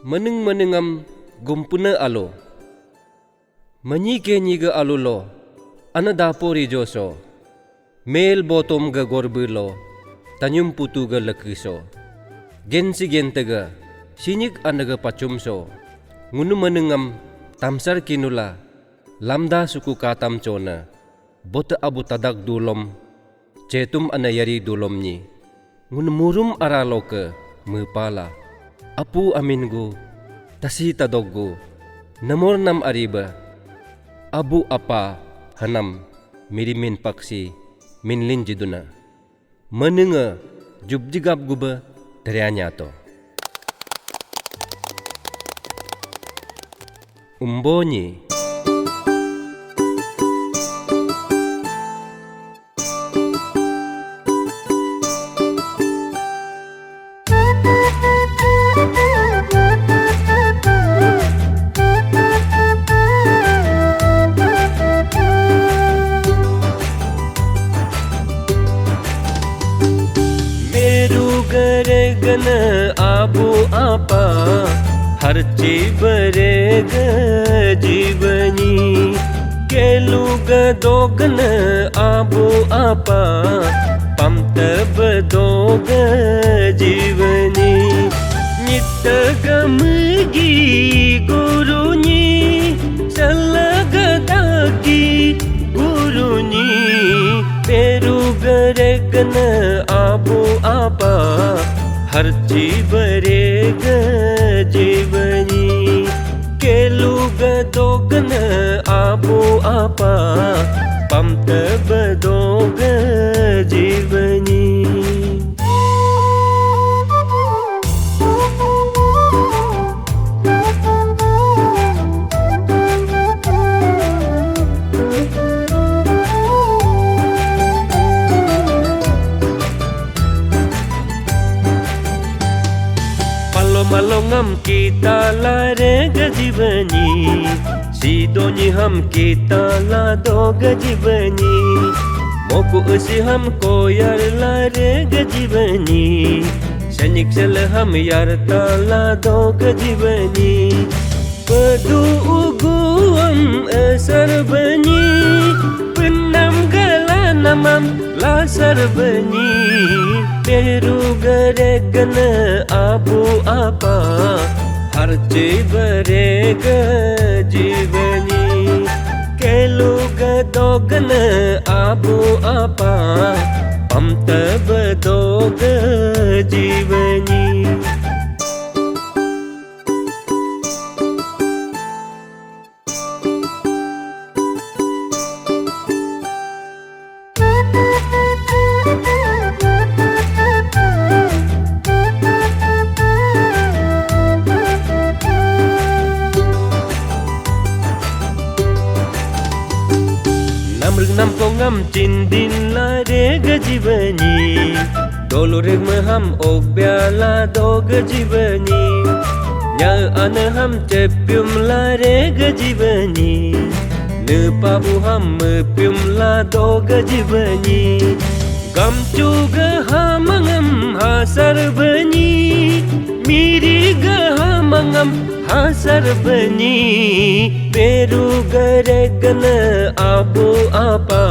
Meneng menengam gumpuna alo. Manyi kenyi ga alo lo. Ana dapori joso. Mel botom ga gorbulo. Tanyum putu ga lakiso. Gensi gentaga. Sinik anaga pacumso. Ngunu menengam tamsar kinula. Lamda suku katam chona. Bota abu tadak dulom. Cetum anayari dulomni. Ngunu murum araloka. Mupala. Apu amingu, tasi tadoggu, namor nam ariba, abu apa hanam, mirimin paksi, minlin jiduna. Menenga, jubjigab guba, terianyato. Umbonyi. Abu apa har cibereg jivani keluga dogna abu apa pamtab dog jivani nitgamgi guruni salagadaki guruni perugaregna abu apa हर जीवरेग जीवनी केलुग दोगन आबो आपा पमतब दोग जीवनी Malongam kita lare gajibani Sidoni ham kita la do gajibani Moku usi ham koyar lare gajibani Sanik sel ham yarta la do gajibani Pedu uguam asar bani Penam gala namam lasar bani Peru garegana abu apa har ciberega jivani keluga dogana abu apa pamtab dog jivani Nam kongam cindin la re gajibani Dolo reg maham ogbya la do gajibani Nya an ham cepium la re gajibani Ne pabu ham pium la do gajibani Gam juga hamangam hasar bani Miri ga hamangam hasar bani Peru garegana abu apa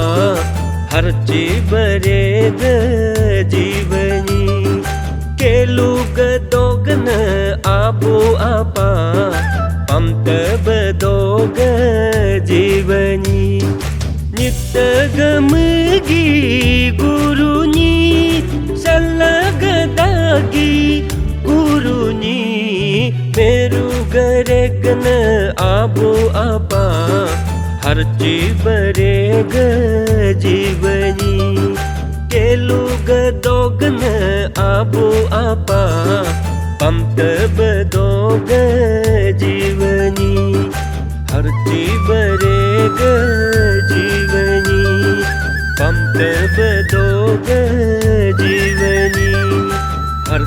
har cibereg jivani kelug dogna abu apa pamtab dog jivani nitgamgi guruni salagadagi guruni Peru garegna abu apa har cibereg jivani kelug dogna abu apa pamtab dog jivani har cibereg jivani pamtab dog jivani har